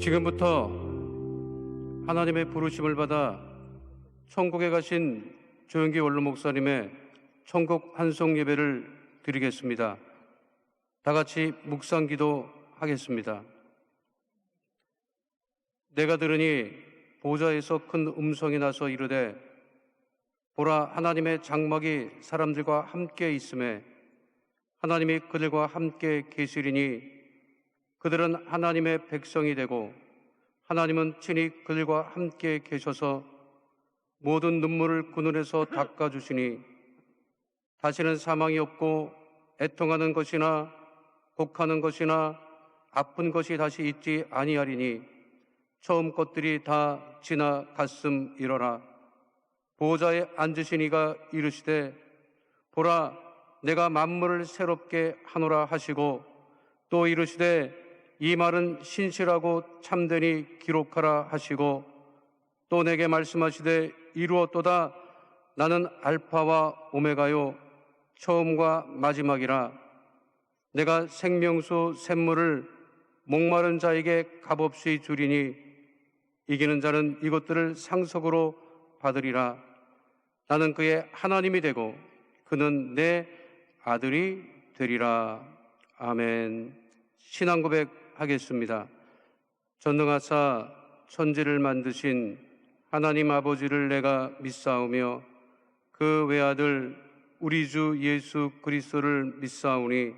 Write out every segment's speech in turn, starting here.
지금부터 하나님의 부르심을 받아 천국에 가신 조영기 원로 목사님의 천국 환송 예배를 드리겠습니다. 다 같이 묵상기도 하겠습니다. 내가 들으니 보좌에서 큰 음성이 나서 이르되 보라, 하나님의 장막이 사람들과 함께 있음에 하나님이 그들과 함께 계시리니 그들은 하나님의 백성이 되고 하나님은 친히 그들과 함께 계셔서 모든 눈물을 그 눈에서 닦아주시니 다시는 사망이 없고 애통하는 것이나 곡하는 것이나 아픈 것이 다시 있지 아니하리니 처음 것들이 다 지나갔음이러라. 보좌에 앉으신 이가 이르시되 보라, 내가 만물을 새롭게 하노라 하시고 또 이르시되 이 말은 신실하고 참되니 기록하라 하시고 또 내게 말씀하시되 이루었도다. 나는 알파와 오메가요 처음과 마지막이라. 내가 생명수 샘물을 목마른 자에게 값없이 주리니 이기는 자는 이것들을 상속으로 받으리라. 나는 그의 하나님이 되고 그는 내 아들이 되리라. 아멘. 신앙 고백하겠습니다. 전능하사 천지를 만드신 하나님 아버지를 내가 믿사오며 그 외아들 우리 주 예수 그리스도를 믿사오니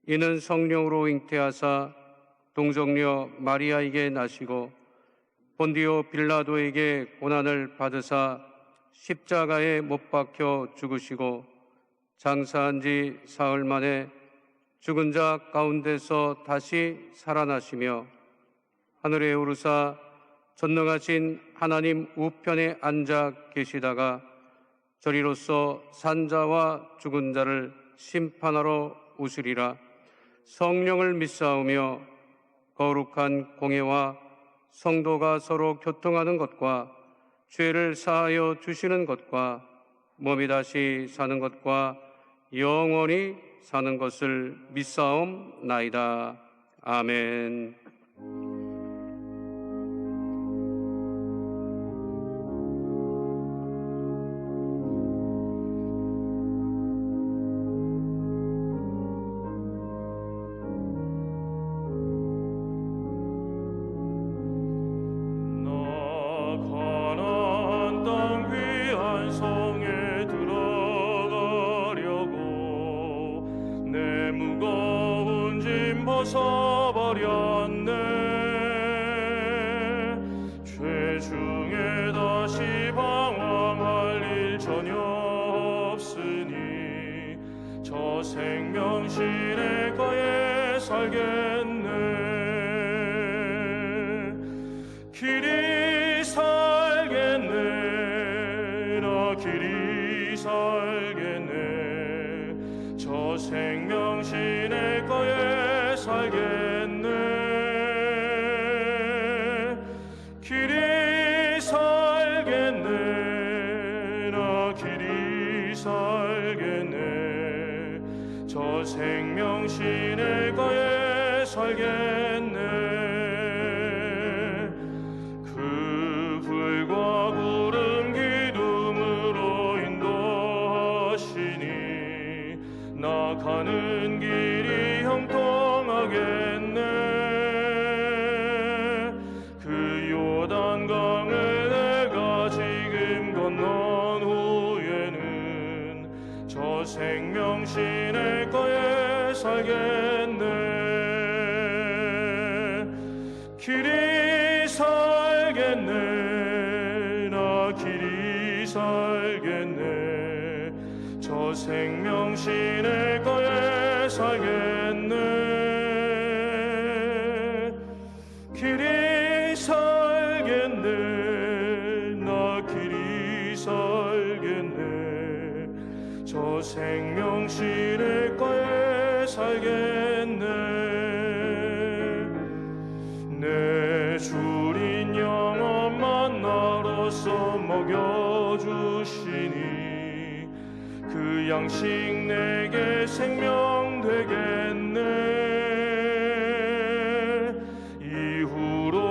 이는 성령으로 잉태하사 동정녀 마리아에게 나시고 본디오 빌라도에게 고난을 받으사 십자가에 못 박혀 죽으시고 장사한 지 사흘 만에 죽은 자 가운데서 다시 살아나시며 하늘에 오르사 전능하신 하나님 우편에 앉아 계시다가 저리로서 산자와 죽은 자를 심판하러 오시리라. 성령을 믿사오며 거룩한 공예와 성도가 서로 교통하는 것과 죄를 사하여 주시는 것과 몸이 다시 사는 것과 영원히 사는 것을 믿사옵나이다. 아멘. 벗어버렸네. 죄 중에 다시 방황할 일 전혀 없으니 저 생명신의 거에 살겠네. 길이 살겠네. 나 길이 살겠네. 저 생명신의 거에 살겠네. 길이 살겠네. 나 길이 살겠네. 저 생명신의 거에 살겠네. 그 불과 구름 기둥으로 인도하시니 나 가는 길이 형통하겠네. 그 요단강을 내가 지금 건넌 후에는 저 생명신의 거에 살겠네. 길이 살겠네. 나 길이 살겠네. 저 생명신의 거에 살겠네. 길이 살겠네. 나 길이 살겠네. 저 생명신의 거에 살겠네. 내 주린 영원만 나로서 먹여주시니 그 양식 내게 생명 되겠네. 이후로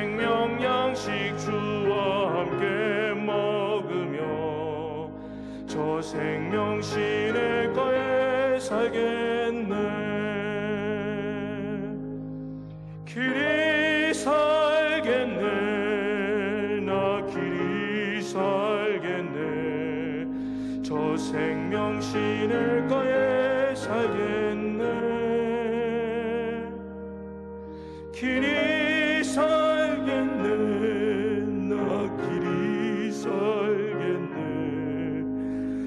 생명 양식 주와 함께 먹으며 저 생명신의 거에 살겠네. 길이 살겠네. 나 길이 살겠네. 저 생명신의 거에 살겠네. 길이 살겠네. 나 길이 살겠네.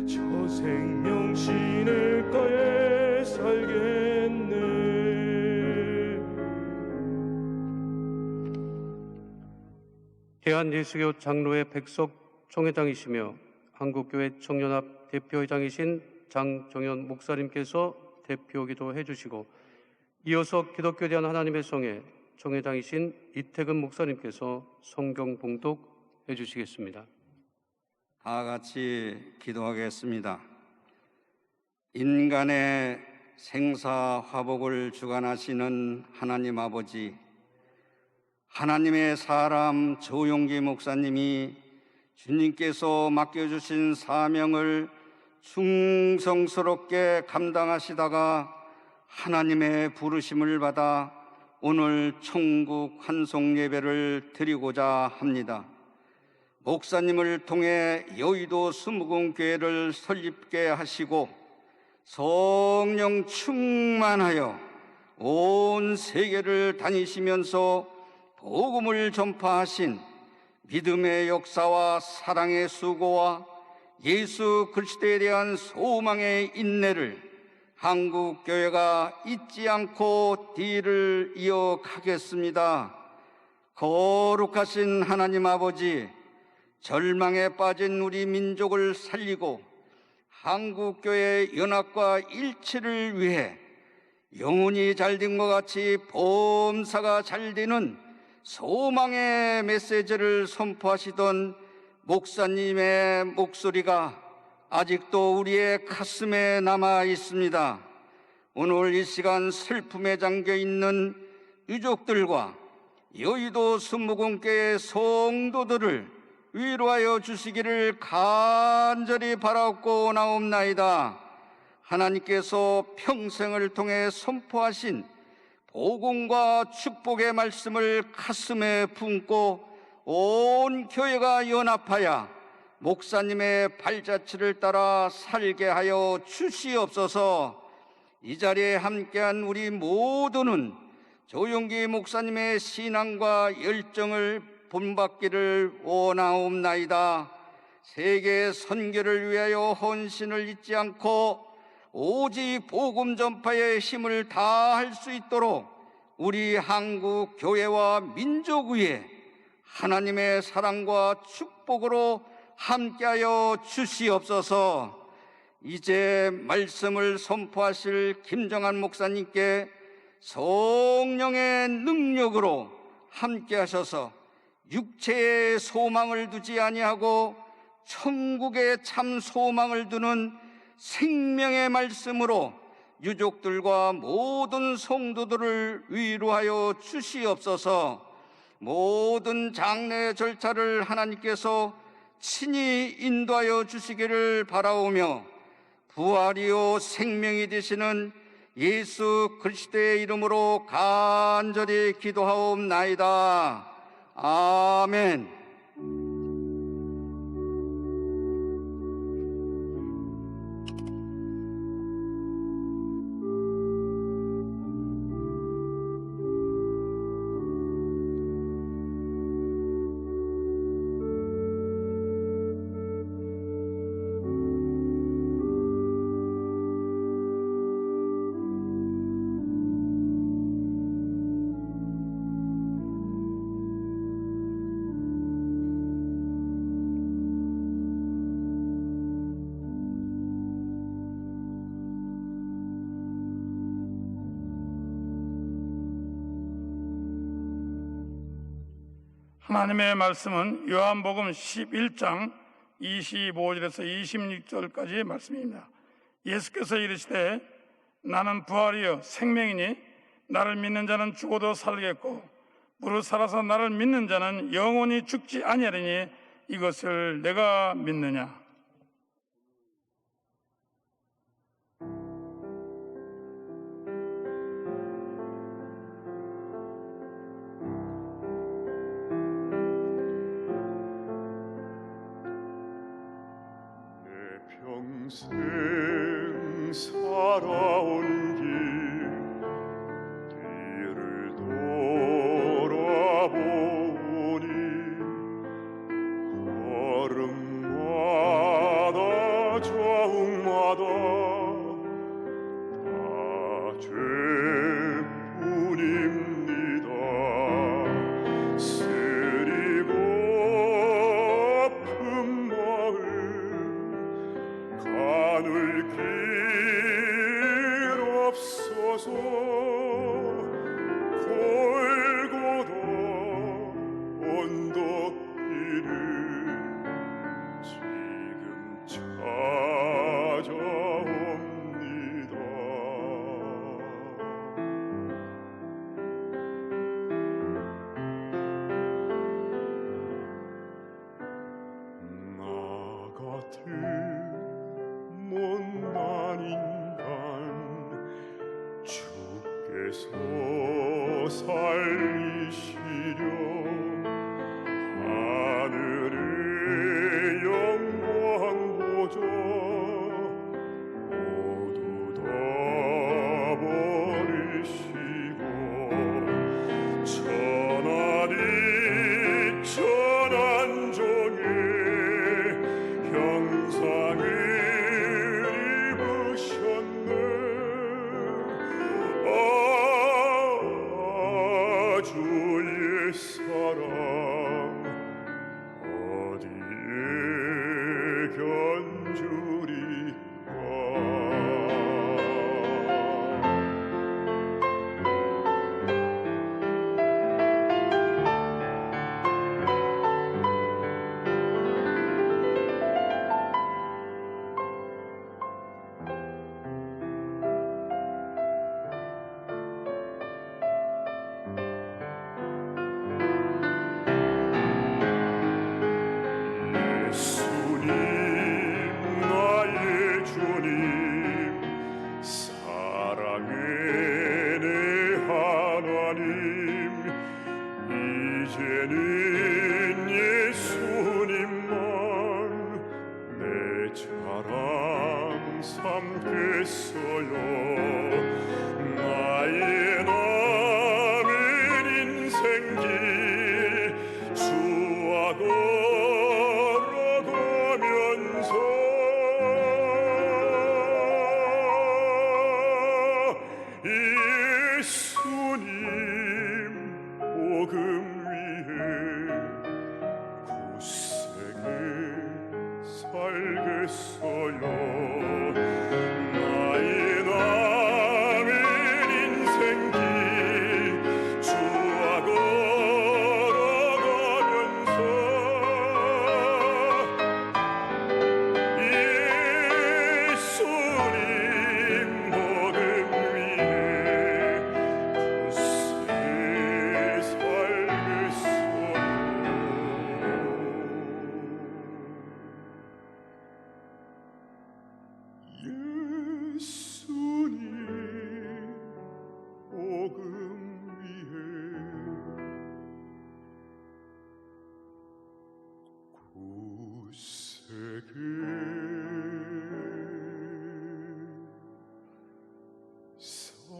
저 생명신의 거에 살겠네. 대한예수교 장로회 백석 총회장이시며 한국교회 청년합 대표회장이신 장정현 목사님께서 대표기도 해주시고, 이어서 기독교에 대한 하나님의 성회 총회장이신 이태근 목사님께서 성경 봉독해 주시겠습니다. 다 같이 기도하겠습니다. 인간의 생사화복을 주관하시는 하나님 아버지, 하나님의 사람 조용기 목사님이 주님께서 맡겨주신 사명을 충성스럽게 감당하시다가 하나님의 부르심을 받아 오늘 천국 환송 예배를 드리고자 합니다. 목사님을 통해 여의도 수무궁교회를 설립게 하시고 성령 충만하여 온 세계를 다니시면서 복음을 전파하신 믿음의 역사와 사랑의 수고와 예수 그리스도에 대한 소망의 인내를 한국교회가 잊지 않고 뒤를 이어가겠습니다. 거룩하신 하나님 아버지, 절망에 빠진 우리 민족을 살리고 한국교회의 연합과 일치를 위해 영혼이 잘된 것 같이 범사가 잘되는 소망의 메시지를 선포하시던 목사님의 목소리가 아직도 우리의 가슴에 남아 있습니다. 오늘 이 시간 슬픔에 잠겨 있는 유족들과 여의도 수무궁교회 성도들을 위로하여 주시기를 간절히 바라고 나옵나이다. 하나님께서 평생을 통해 선포하신 복음과 축복의 말씀을 가슴에 품고 온 교회가 연합하여 목사님의 발자취를 따라 살게 하여 주시옵소서. 이 자리에 함께한 우리 모두는 조용기 목사님의 신앙과 열정을 본받기를 원하옵나이다. 세계 선교를 위하여 헌신을 잊지 않고 오직 복음 전파의 힘을 다할 수 있도록 우리 한국 교회와 민족 위에 하나님의 사랑과 축복으로 함께하여 주시옵소서. 이제 말씀을 선포하실 김정한 목사님께 성령의 능력으로 함께하셔서 육체의 소망을 두지 아니하고 천국의 참 소망을 두는 생명의 말씀으로 유족들과 모든 성도들을 위로하여 주시옵소서. 모든 장례 절차를 하나님께서 친히 인도하여 주시기를 바라오며 부활이요 생명이 되시는 예수 그리스도의 이름으로 간절히 기도하옵나이다. 아멘. 하나님의 말씀은 요한복음 11장 25절에서 26절까지의 말씀입니다. 예수께서 이르시되 나는 부활이요 생명이니 나를 믿는 자는 죽어도 살겠고 무릇 살아서 나를 믿는 자는 영원히 죽지 아니하리니 이것을 내가 믿느냐. 내 평생 살아온 길 뒤를 돌아보니 걸음마다 좌우마다 다 죄뿐입니다. 쓰리고 아픈 마음 가눌 길 없어서 골고다 언덕길을 지금 찾아옵니다. 나 같은 못난 인간 주께서 살리시려 하늘의 영광 보좌 모두 다 버리시고 천하리 천한종의 형상을 입으셨네. 주의 사랑 어디에 견주리까. 예수님 나의 주님 사랑의 내 하나님 이제는 예수님만 내 자랑 삼겠어요. 나의 남은 인생길 주와 걸어가면서 예수님 복음 위에 굳세게 살겠어요. 나의 남은 인생길 주와 걸어가면서 예수님 복음 위에 굳세게 살겠어요. 예수님 복음 위에 굳세게 살겠어요.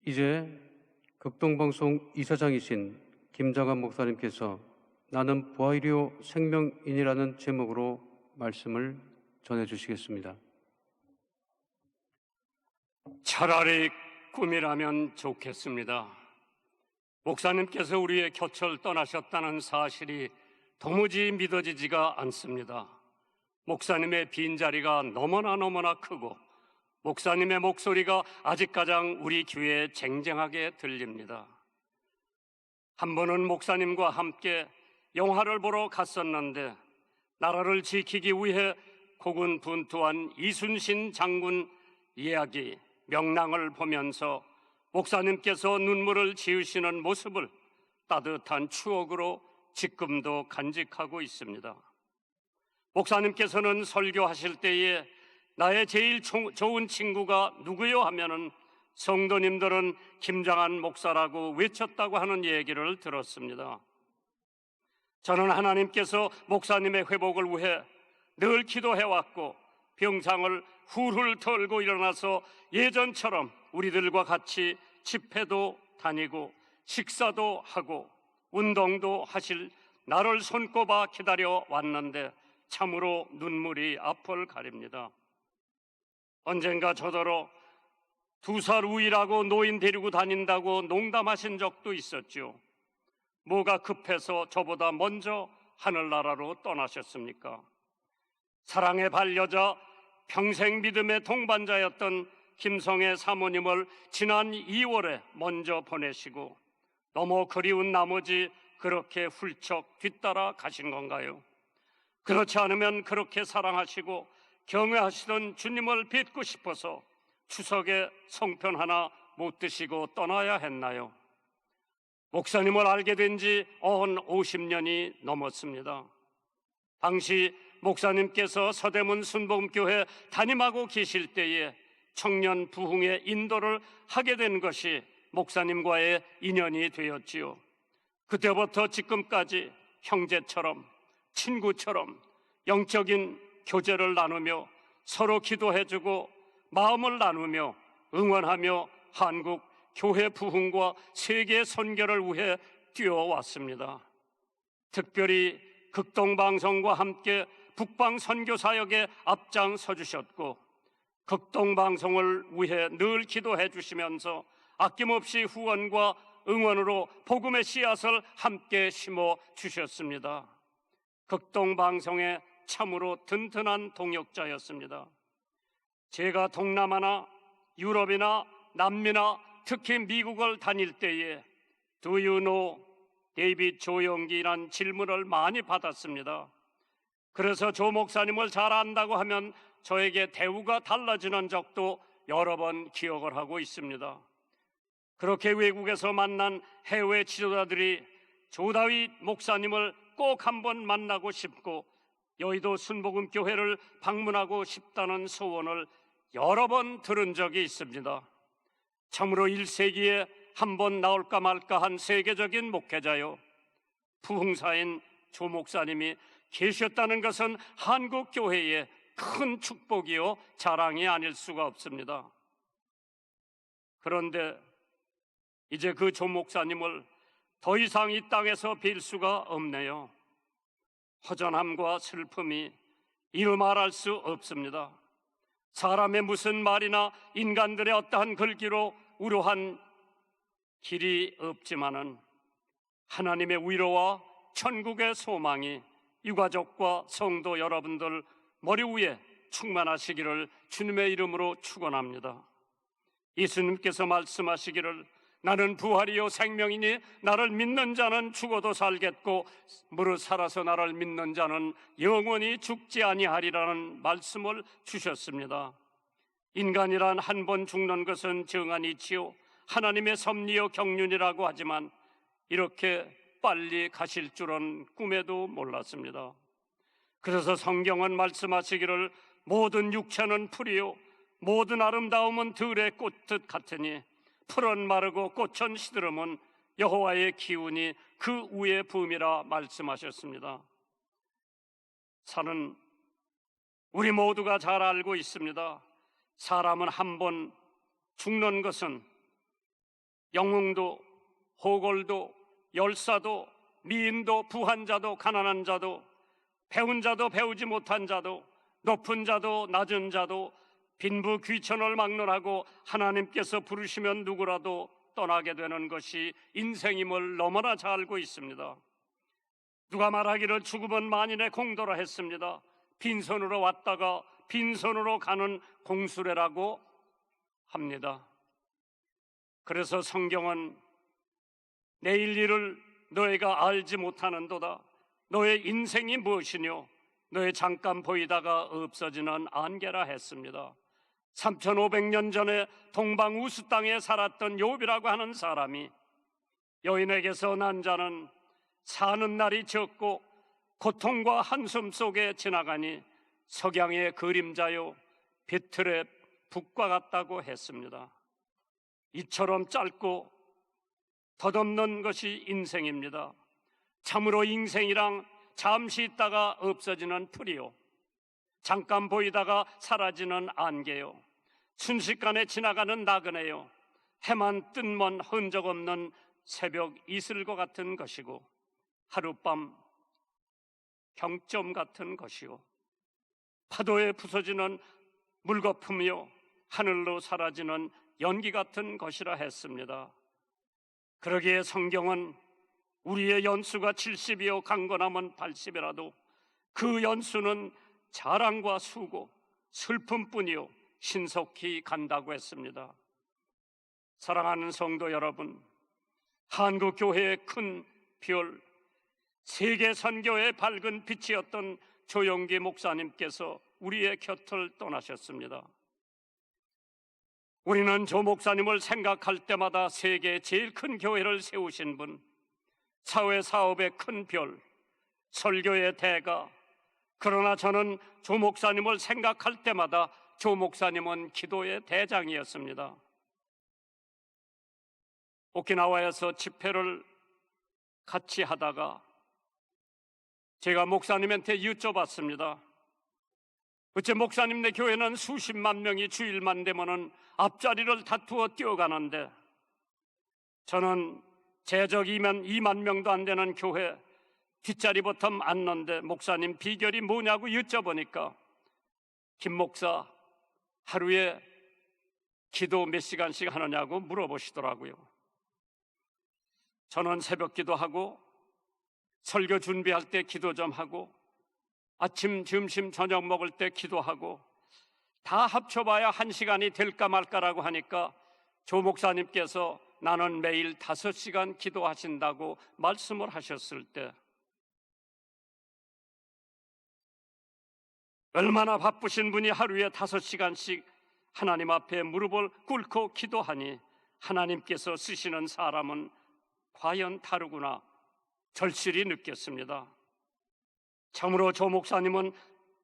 이제 극동방송 이사장이신 김장한 목사님께서 나는 부활이요 생명인이라는 제목으로 말씀을 전해주시겠습니다. 차라리 꿈이라면 좋겠습니다. 목사님께서 우리의 곁을 떠나셨다는 사실이 도무지 믿어지지가 않습니다. 목사님의 빈자리가 너무나 크고 목사님의 목소리가 아직 가장 우리 귀에 쟁쟁하게 들립니다. 한 번은 목사님과 함께 영화를 보러 갔었는데 나라를 지키기 위해 고군분투한 이순신 장군 이야기 명랑을 보면서 목사님께서 눈물을 지으시는 모습을 따뜻한 추억으로 지금도 간직하고 있습니다. 목사님께서는 설교하실 때에 나의 제일 좋은 친구가 누구요 하면은 성도님들은 김장한 목사라고 외쳤다고 하는 얘기를 들었습니다. 저는 하나님께서 목사님의 회복을 위해 늘 기도해왔고 병상을 훌훌 털고 일어나서 예전처럼 우리들과 같이 집회도 다니고 식사도 하고 운동도 하실 나를 손꼽아 기다려 왔는데 참으로 눈물이 앞을 가립니다. 언젠가 저더러 2살 우이라고 노인 데리고 다닌다고 농담하신 적도 있었죠. 뭐가 급해서 저보다 먼저 하늘나라로 떠나셨습니까? 사랑의 반려자, 평생 믿음의 동반자였던 김성애 사모님을 지난 2월에 먼저 보내시고 너무 그리운 나머지 그렇게 훌쩍 뒤따라 가신 건가요? 그렇지 않으면 그렇게 사랑하시고 경외하시던 주님을 뵙고 싶어서 추석에 송편 하나 못 드시고 떠나야 했나요? 목사님을 알게 된 지 50년이 넘었습니다. 당시 목사님께서 서대문 순복음교회 담임하고 계실 때에 청년 부흥의 인도를 하게 된 것이 목사님과의 인연이 되었지요. 그때부터 지금까지 형제처럼 친구처럼 영적인 교제를 나누며 서로 기도해주고 마음을 나누며 응원하며 한국 교회 부흥과 세계 선교를 위해 뛰어왔습니다. 특별히 극동방송과 함께 북방 선교 사역에 앞장서 주셨고 극동방송을 위해 늘 기도해 주시면서 아낌없이 후원과 응원으로 복음의 씨앗을 함께 심어 주셨습니다. 극동방송의 참으로 든든한 동역자였습니다. 제가 동남아나 유럽이나 남미나 특히 미국을 다닐 때에 Do you know 데이빗 조영기란 질문을 많이 받았습니다. 그래서 조 목사님을 잘 안다고 하면 저에게 대우가 달라지는 적도 여러 번 기억을 하고 있습니다. 그렇게 외국에서 만난 해외 지도자들이 조다윗 목사님을 꼭 한번 만나고 싶고 여의도 순복음교회를 방문하고 싶다는 소원을 여러 번 들은 적이 있습니다. 참으로 1세기에 한 번 나올까 말까 한 세계적인 목회자요, 부흥사인 조 목사님이 계셨다는 것은 한국 교회의 큰 축복이요 자랑이 아닐 수가 없습니다. 그런데 이제 그 조 목사님을 더 이상 이 땅에서 뵐 수가 없네요. 허전함과 슬픔이 이루 말할 수 없습니다. 사람의 무슨 말이나 인간들의 어떠한 글귀로 우려한 길이 없지만은 하나님의 위로와 천국의 소망이 유가족과 성도 여러분들 머리 위에 충만하시기를 주님의 이름으로 축원합니다. 예수님께서 말씀하시기를 나는 부활이요 생명이니 나를 믿는 자는 죽어도 살겠고 무릇 살아서 나를 믿는 자는 영원히 죽지 아니하리라는 말씀을 주셨습니다. 인간이란 한 번 죽는 것은 정한이치요 하나님의 섭리요 경륜이라고 하지만 이렇게 빨리 가실 줄은 꿈에도 몰랐습니다. 그래서 성경은 말씀하시기를 모든 육체는 풀이요 모든 아름다움은 들의 꽃듯 같으니 풀은 마르고 꽃은 시들음은 여호와의 기운이 그 위에 붐이라 말씀하셨습니다. 사는 우리 모두가 잘 알고 있습니다. 사람은 한 번 죽는 것은 영웅도 호골도 열사도 미인도 부한 자도 가난한 자도 배운 자도 배우지 못한 자도 높은 자도 낮은 자도 빈부 귀천을 막론하고 하나님께서 부르시면 누구라도 떠나게 되는 것이 인생임을 너무나 잘 알고 있습니다. 누가 말하기를 죽음은 만인의 공도라 했습니다. 빈손으로 왔다가 빈손으로 가는 공수레라고 합니다. 그래서 성경은 내일 일을 너희가 알지 못하는도다. 너의 인생이 무엇이뇨? 너의 잠깐 보이다가 없어지는 안개라 했습니다. 3500년 전에 동방우스 땅에 살았던 욥이라고 하는 사람이 여인에게서 난 자는 사는 날이 적고 고통과 한숨 속에 지나가니 석양의 그림자요 비틀의 북과 같다고 했습니다. 이처럼 짧고 덧없는 것이 인생입니다. 참으로 인생이랑 잠시 있다가 없어지는 풀이요, 잠깐 보이다가 사라지는 안개요, 순식간에 지나가는 나그네요, 해만 뜬먼 흔적 없는 새벽 이슬과 같은 것이고 하룻밤 경점 같은 것이요, 파도에 부서지는 물거품이요 하늘로 사라지는 연기 같은 것이라 했습니다. 그러기에 성경은 우리의 연수가 70이요 강건하면 80이라도 그 연수는 자랑과 수고, 슬픔뿐이요 신속히 간다고 했습니다. 사랑하는 성도 여러분, 한국교회의 큰 별, 세계 선교의 밝은 빛이었던 조영기 목사님께서 우리의 곁을 떠나셨습니다. 우리는 조 목사님을 생각할 때마다 세계의 제일 큰 교회를 세우신 분, 사회 사업의 큰 별, 설교의 대가. 그러나 저는 조 목사님을 생각할 때마다 조 목사님은 기도의 대장이었습니다. 오키나와에서 집회를 같이 하다가 제가 목사님한테 여쭤봤습니다. 어째 목사님네 교회는 수십만 명이 주일만 되면은 앞자리를 다투어 뛰어가는데 저는 재적 2만 명도 안 되는 교회 뒷자리부터 앉는데 목사님 비결이 뭐냐고 여쭤보니까 김 목사 하루에 기도 몇 시간씩 하느냐고 물어보시더라고요. 저는 새벽 기도하고 설교 준비할 때 기도 좀 하고 아침, 점심, 저녁 먹을 때 기도하고 다 합쳐봐야 1시간이 될까 말까라고 하니까 조 목사님께서 나는 매일 5시간 기도하신다고 말씀을 하셨을 때 얼마나 바쁘신 분이 하루에 5시간씩 하나님 앞에 무릎을 꿇고 기도하니 하나님께서 쓰시는 사람은 과연 다르구나 절실히 느꼈습니다. 참으로 조 목사님은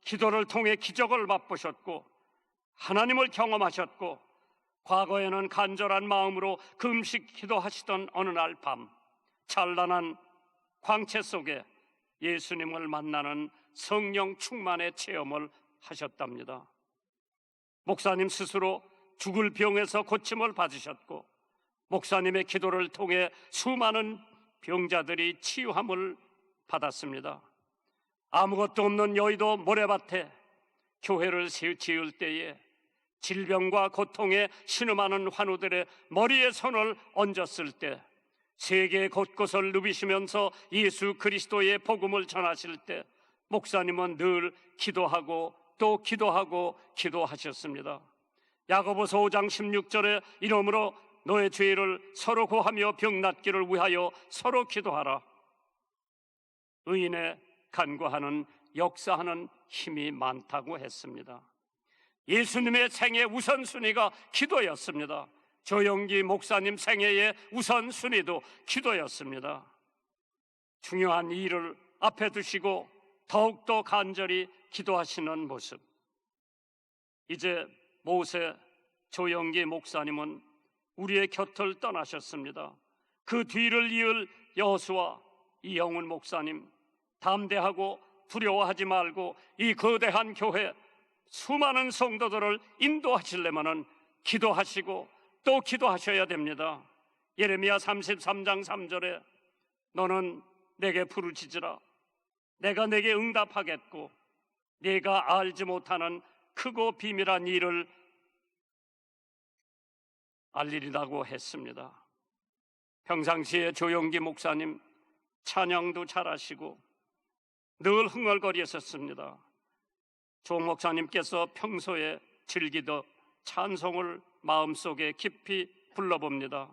기도를 통해 기적을 맛보셨고 하나님을 경험하셨고 과거에는 간절한 마음으로 금식 기도하시던 어느 날 밤 찬란한 광채 속에 예수님을 만나는 성령 충만의 체험을 하셨답니다. 목사님 스스로 죽을 병에서 고침을 받으셨고 목사님의 기도를 통해 수많은 병자들이 치유함을 받았습니다. 아무것도 없는 여의도 모래밭에 교회를 지을 때에 질병과 고통에 신음하는 환우들의 머리에 손을 얹었을 때 세계 곳곳을 누비시면서 예수 그리스도의 복음을 전하실 때 목사님은 늘 기도하고 또 기도하고 기도하셨습니다. 야고보서 5장 16절에 이러므로 너의 죄를 서로 고하며 병 낫기를 위하여 서로 기도하라. 의인의 간구하는 역사하는 힘이 많다고 했습니다. 예수님의 생애 우선순위가 기도였습니다. 조영기 목사님 생애의 우선순위도 기도였습니다. 중요한 일을 앞에 두시고 더욱더 간절히 기도하시는 모습. 이제 모세 조영기 목사님은 우리의 곁을 떠나셨습니다. 그 뒤를 이을 여호수아 이영훈 목사님, 담대하고 두려워하지 말고 이 거대한 교회 수많은 성도들을 인도하시려면 기도하시고 또 기도하셔야 됩니다. 예레미야 33장 3절에 너는 내게 부르짖으라 내가 내게 응답하겠고 네가 알지 못하는 크고 비밀한 일을 알리리라고 했습니다. 평상시에 조영기 목사님 찬양도 잘하시고 늘 흥얼거리셨습니다. 조 목사님께서 평소에 즐기던 찬송을 마음속에 깊이 불러봅니다.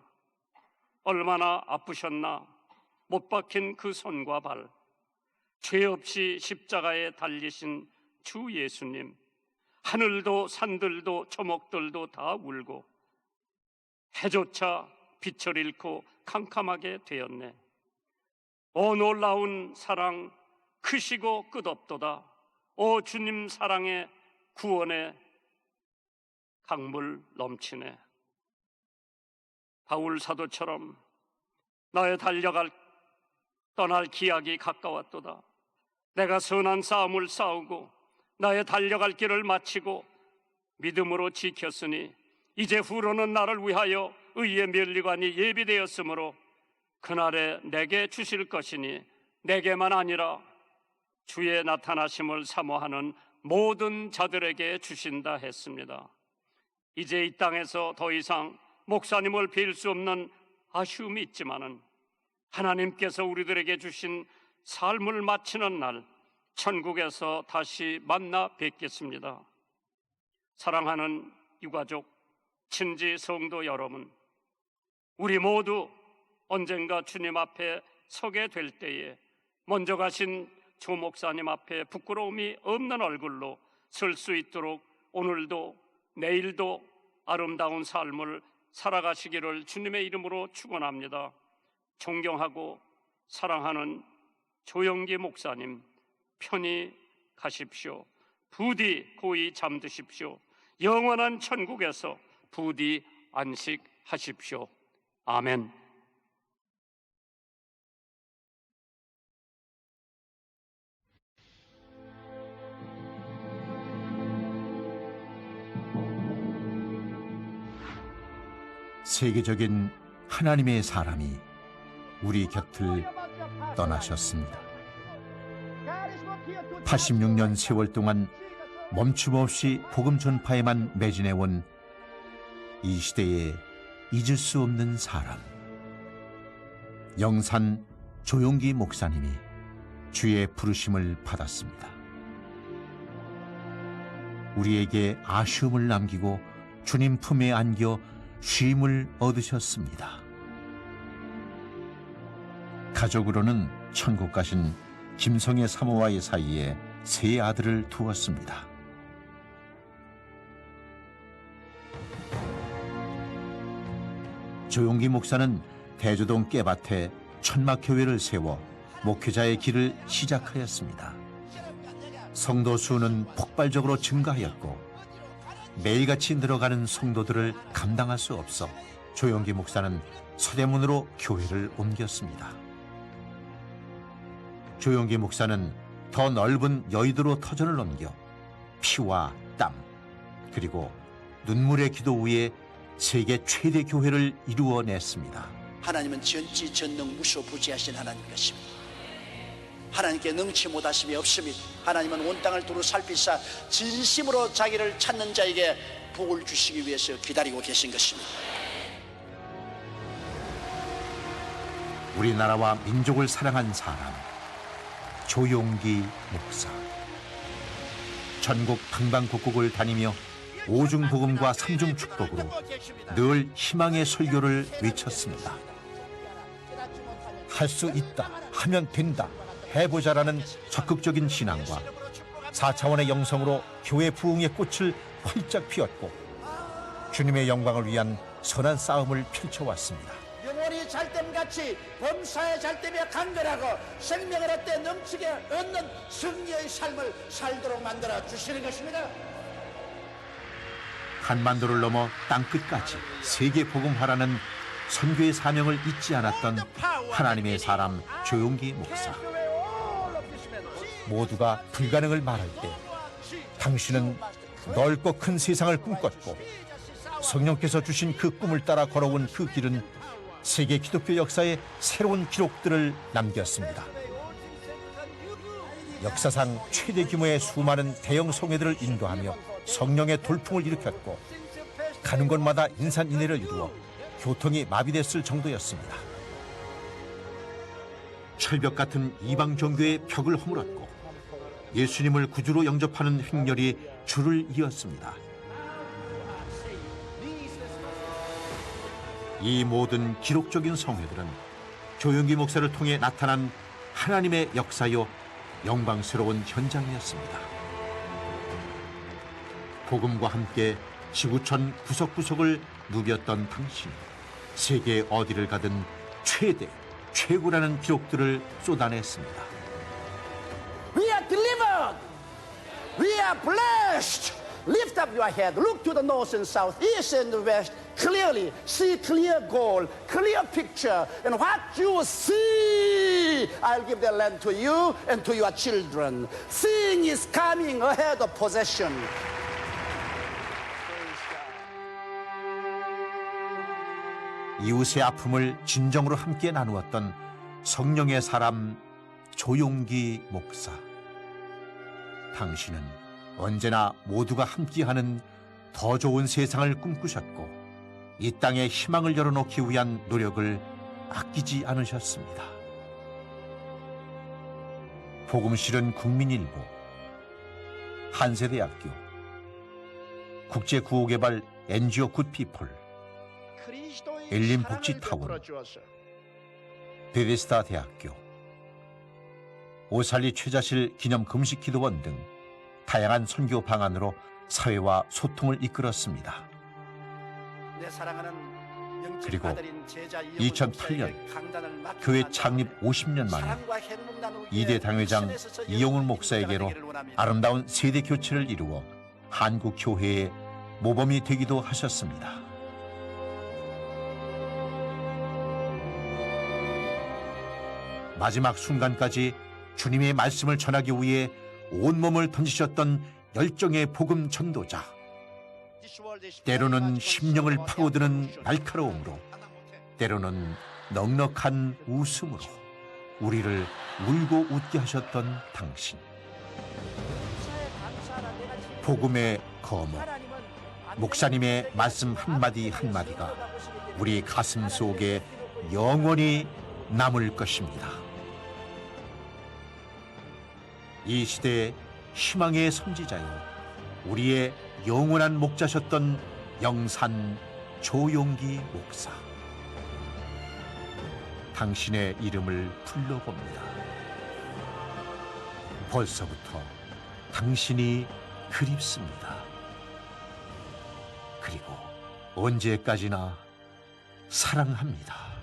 얼마나 아프셨나 못 박힌 그 손과 발, 죄 없이 십자가에 달리신 주 예수님, 하늘도 산들도 초목들도 다 울고 해조차 빛을 잃고 캄캄하게 되었네. 오 놀라운 사랑 크시고 끝없도다. 오 주님 사랑의 구원의 강물 넘치네. 바울 사도처럼 나의 떠날 기약이 가까웠도다. 내가 선한 싸움을 싸우고 나의 달려갈 길을 마치고 믿음으로 지켰으니 이제 후로는 나를 위하여 의의 면류관이 예비되었으므로 그날에 내게 주실 것이니 내게만 아니라 주의 나타나심을 사모하는 모든 자들에게 주신다 했습니다. 이제 이 땅에서 더 이상 목사님을 뵐 수 없는 아쉬움이 있지만은 하나님께서 우리들에게 주신 삶을 마치는 날 천국에서 다시 만나 뵙겠습니다. 사랑하는 유가족, 친지 성도 여러분, 우리 모두 언젠가 주님 앞에 서게 될 때에 먼저 가신 조 목사님 앞에 부끄러움이 없는 얼굴로 설 수 있도록 오늘도 내일도 아름다운 삶을 살아가시기를 주님의 이름으로 축원합니다. 존경하고 사랑하는 조영기 목사님, 편히 가십시오. 부디 고이 잠드십시오. 영원한 천국에서 부디 안식하십시오. 아멘. 세계적인 하나님의 사람이 우리 곁을 떠나셨습니다. 86년 세월 동안 멈춤없이 복음 전파에만 매진해온 이 시대에 잊을 수 없는 사람, 영산 조용기 목사님이 주의 부르심을 받았습니다. 우리에게 아쉬움을 남기고 주님 품에 안겨 쉼을 얻으셨습니다. 가족으로는 천국 가신 김성애 사모와의 사이에 세 아들을 두었습니다. 조용기 목사는 대조동 깨밭에 천막교회를 세워 목회자의 길을 시작하였습니다. 성도 수는 폭발적으로 증가하였고 매일같이 늘어가는 성도들을 감당할 수 없어 조용기 목사는 서대문으로 교회를 옮겼습니다. 조용기 목사는 더 넓은 여의도로 터전을 옮겨 피와 땀 그리고 눈물의 기도 위에 세계 최대 교회를 이루어냈습니다. 하나님은 전지전능 무소부지하신 하나님 것입니다. 하나님께 능치 못하심이 없습니다. 하나님은 온 땅을 두루 살피사 진심으로 자기를 찾는 자에게 복을 주시기 위해서 기다리고 계신 것입니다. 우리나라와 민족을 사랑한 사람, 조용기 목사. 전국 방방곡곡을 다니며 오중복음과 삼중축복으로 늘 희망의 설교를 외쳤습니다. 할 수 있다, 하면 된다, 해보자라는 적극적인 신앙과 4차원의 영성으로 교회 부흥의 꽃을 활짝 피웠고 주님의 영광을 위한 선한 싸움을 펼쳐왔습니다. 영혼이 잘됨같이 범사에 잘됨에 간결하고 생명을 얻되 넘치게 얻는 승리의 삶을 살도록 만들어 주시는 것입니다. 한반도를 넘어 땅끝까지 세계 복음화라는 선교의 사명을 잊지 않았던 하나님의 사람 조용기 목사. 모두가 불가능을 말할 때 당신은 넓고 큰 세상을 꿈꿨고 성령께서 주신 그 꿈을 따라 걸어온 그 길은 세계 기독교 역사에 새로운 기록들을 남겼습니다. 역사상 최대 규모의 수많은 대형 성회들을 인도하며 성령의 돌풍을 일으켰고 가는 곳마다 인산인해를 이루어 교통이 마비됐을 정도였습니다. 철벽 같은 이방 종교의 벽을 허물었고 예수님을 구주로 영접하는 행렬이 줄을 이었습니다. 이 모든 기록적인 성회들은 조용기 목사를 통해 나타난 하나님의 역사요 영광스러운 현장이었습니다. 복음과 함께 지구촌 구석구석을 누볐던 당신이 세계 어디를 가든 최고라는 기록들을 쏟아냈습니다. We are delivered. We are blessed. Lift up your head. Look to the north and south, east and west. Clearly, see clear goal, clear picture. And what you see, I'll give the land to you and to your children. Seeing is coming ahead of possession. 이웃의 아픔을 진정으로 함께 나누었던 성령의 사람 조용기 목사. 당신은 언제나 모두가 함께하는 더 좋은 세상을 꿈꾸셨고 이 땅에 희망을 열어놓기 위한 노력을 아끼지 않으셨습니다. 복음실은 국민일보, 한세대학교, 국제구호개발 NGO 굿피플, 엘린복지타운, 베데스다 대학교, 오살리 최자실 기념 금식기도원 등 다양한 선교 방안으로 사회와 소통을 이끌었습니다. 그리고 2008년 교회 창립 50년 만에 2대 당회장 이용훈 목사에게로 아름다운 세대 교체를 이루어 한국 교회의 모범이 되기도 하셨습니다. 마지막 순간까지 주님의 말씀을 전하기 위해 온몸을 던지셨던 열정의 복음 전도자. 때로는 심령을 파고드는 날카로움으로, 때로는 넉넉한 웃음으로 우리를 울고 웃게 하셨던 당신. 복음의 거목, 목사님의 말씀 한마디 한마디가 우리 가슴 속에 영원히 남을 것입니다. 이 시대의 희망의 선지자요, 우리의 영원한 목자셨던 영산 조용기 목사. 당신의 이름을 불러봅니다. 벌써부터 당신이 그립습니다. 그리고 언제까지나 사랑합니다.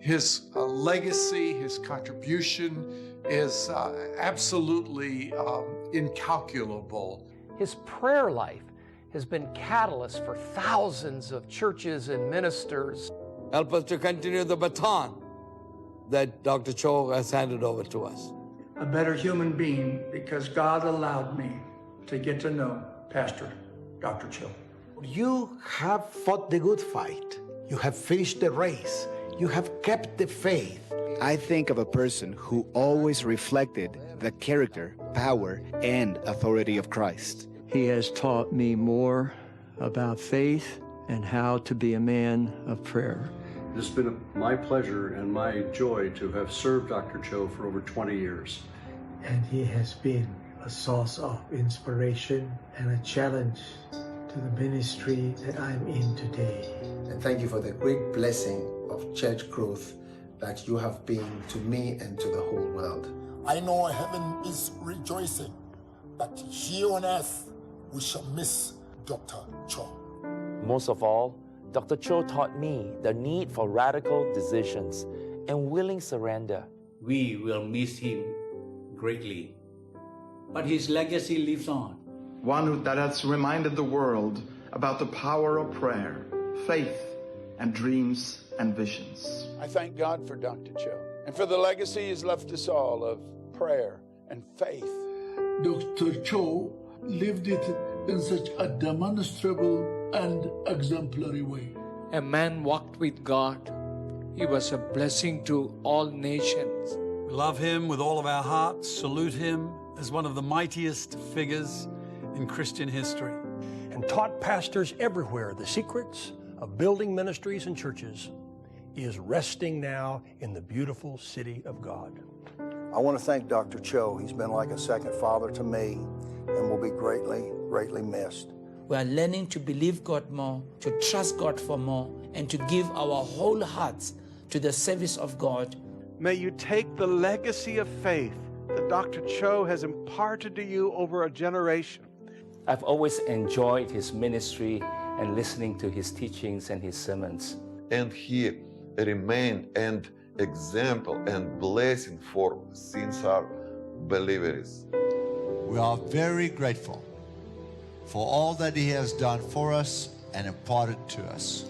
His legacy, his contribution is absolutely incalculable. His prayer life has been catalyst for thousands of churches and ministers. Help us to continue the baton that Dr. Cho has handed over to us. A better human being because God allowed me to get to know Pastor Dr. Cho. You have fought the good fight. You have finished the race. You have kept the faith. I think of a person who always reflected the character, power, and authority of Christ. He has taught me more about faith and how to be a man of prayer. It's been my pleasure and my joy to have served Dr. Cho for over 20 years. And he has been a source of inspiration and a challenge to the ministry that I'm in today. And thank you for the great blessing of church growth that you have been to me and to the whole world. I know heaven is rejoicing, but here on earth we shall miss Dr. Cho. Most of all, Dr. Cho taught me the need for radical decisions and willing surrender. We will miss him greatly, but his legacy lives on. One that has reminded the world about the power of prayer, faith, and dreams and visions. I thank God for Dr. Cho and for the legacy he's left us all of prayer and faith. Dr. Cho lived it in such a demonstrable and exemplary way. A man walked with God. He was a blessing to all nations. We love him with all of our hearts, salute him as one of the mightiest figures in Christian history. And taught pastors everywhere the secrets of building ministries and churches. He is resting now in the beautiful city of God. I want to thank Dr. Cho. He's been like a second father to me and will be greatly, greatly missed. We are learning to believe God more, to trust God for more, and to give our whole hearts to the service of God. May you take the legacy of faith that Dr. Cho has imparted to you over a generation. I've always enjoyed his ministry and listening to his teachings and his sermons. And he remained an example and blessing for sincere believers. We are very grateful for all that he has done for us and imparted to us.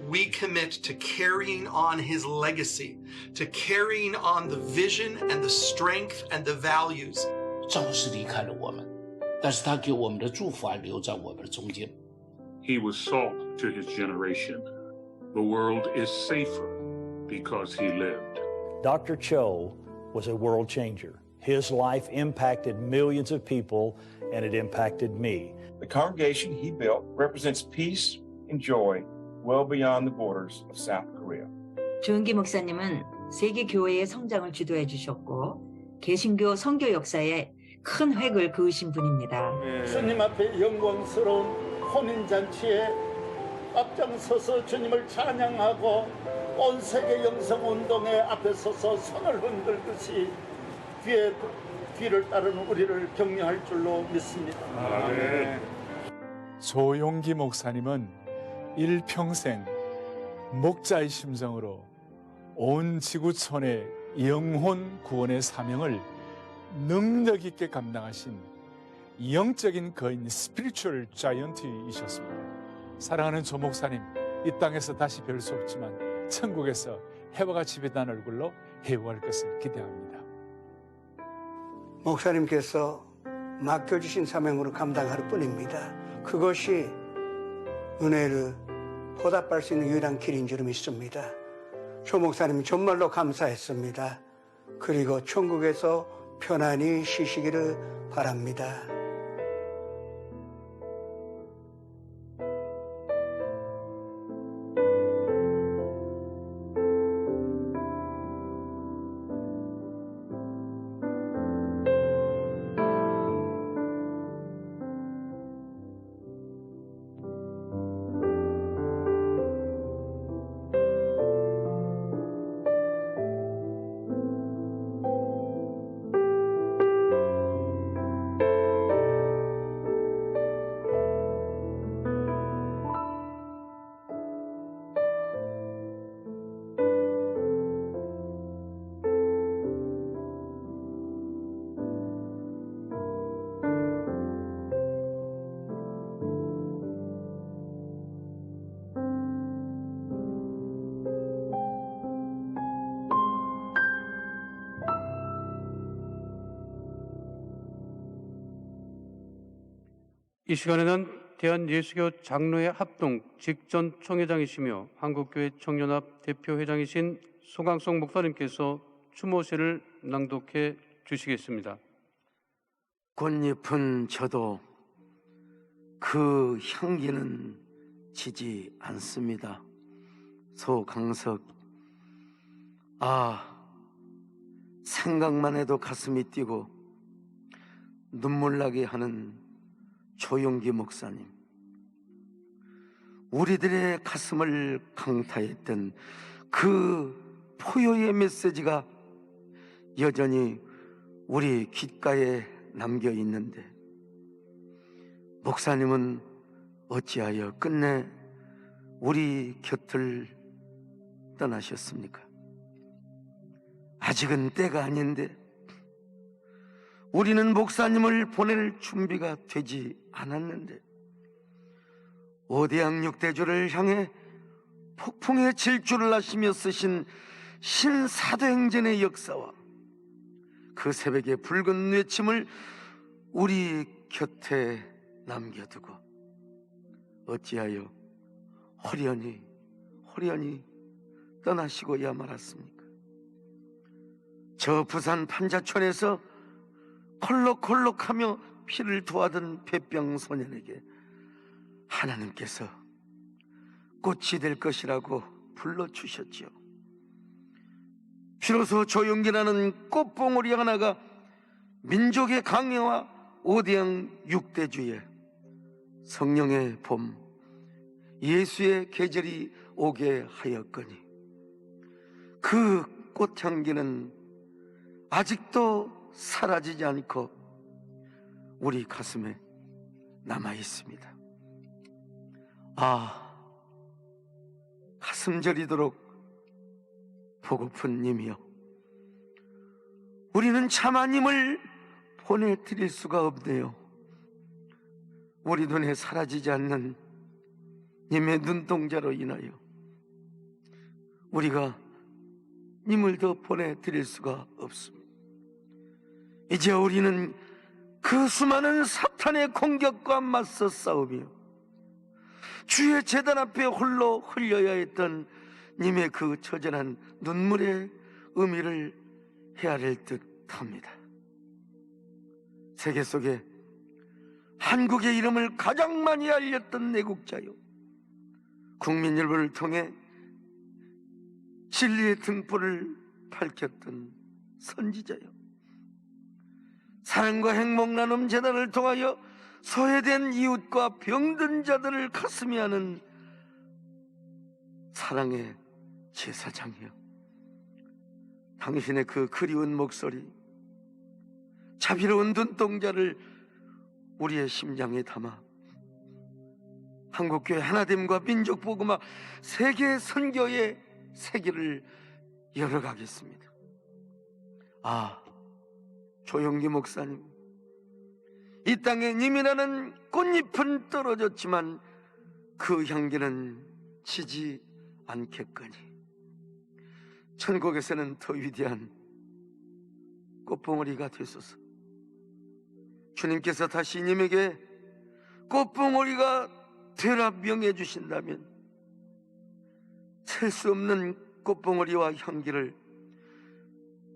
We commit to carrying on his legacy, to carrying on the vision and the strength and the values. 赵是离开了我们，但是他给我们的祝福还留在我们的中间。He was salt to his generation. The world is safer because he lived. Dr. Cho was a world changer. His life impacted millions of people, and it impacted me. The congregation he built represents peace and joy well beyond the borders of South Korea. 조용기 목사님은 세계 교회의 성장을 주도해 주셨고 개신교 선교 역사에 큰 획을 그으신 분입니다. 주님 앞에 영광스러운 혼인잔치에 앞장서서 주님을 찬양하고 온 세계 영성운동에 앞에 서서 손을 흔들듯이 뒤를 따르는 우리를 격려할 줄로 믿습니다. 아멘. 조용기 목사님은 일평생 목자의 심정으로 온 지구촌의 영혼 구원의 사명을 능력 있게 감당하신 영적인 거인 스피리추얼 자이언트이셨습니다. 사랑하는 조 목사님, 이 땅에서 다시 뵐 수 없지만 천국에서 해와가 지배단 얼굴로 해오할 것을 기대합니다. 목사님께서 맡겨주신 사명으로 감당할 뿐입니다. 그것이 은혜를 보답할 수 있는 유일한 길인 줄 믿습니다. 조 목사님 정말로 감사했습니다. 그리고 천국에서 편안히 쉬시기를 바랍니다. 이 시간에는 대한예수교 장로회 합동 직전 총회장이시며 한국교회 청년합 대표회장이신 소강성 목사님께서 추모시를 낭독해 주시겠습니다. 꽃잎은 져도 그 향기는 지지 않습니다. 소강석. 생각만 해도 가슴이 뛰고 눈물 나게 하는 조용기 목사님, 우리들의 가슴을 강타했던 그 포효의 메시지가 여전히 우리 귓가에 남겨 있는데 목사님은 어찌하여 끝내 우리 곁을 떠나셨습니까? 아직은 때가 아닌데 우리는 목사님을 보낼 준비가 되지 않았는데 오대양 육대주를 향해 폭풍의 질주를 하시며 쓰신 신사도행전의 역사와 그 새벽의 붉은 외침을 우리 곁에 남겨두고 어찌하여 호련히 떠나시고야 말았습니까? 저 부산 판자촌에서 콜록콜록하며 피를 토하던 폐병 소년에게 하나님께서 꽃이 될 것이라고 불러주셨지요. 비로소 조용기라는 꽃봉오리 하나가 민족의 강해와 오대양 육대주의 성령의 봄 예수의 계절이 오게 하였거니 그 꽃향기는 아직도 사라지지 않고 우리 가슴에 남아 있습니다. 아, 가슴 저리도록 보고픈 님이여, 우리는 차마 님을 보내드릴 수가 없네요. 우리 눈에 사라지지 않는 님의 눈동자로 인하여 우리가 님을 더 보내드릴 수가 없습니다. 이제 우리는 그 수많은 사탄의 공격과 맞서 싸우며 주의 제단 앞에 홀로 흘려야 했던 님의 그 처절한 눈물의 의미를 헤아릴 듯 합니다. 세계 속에 한국의 이름을 가장 많이 알렸던 내국자요, 국민일보를 통해 진리의 등불을 밝혔던 선지자요, 사랑과 행복 나눔 재단을 통하여 소외된 이웃과 병든 자들을 가슴에 하는 사랑의 제사장이요, 당신의 그 그리운 목소리, 자비로운 눈동자를 우리의 심장에 담아 한국교회 하나됨과 민족복음화 세계 선교의 세계를 열어가겠습니다. 아, 조용기 목사님, 이 땅에 님이라는 꽃잎은 떨어졌지만 그 향기는 지지 않겠거니 천국에서는 더 위대한 꽃봉오리가 되소서. 주님께서 다시 님에게 꽃봉오리가 되라 명해 주신다면 셀 수 없는 꽃봉오리와 향기를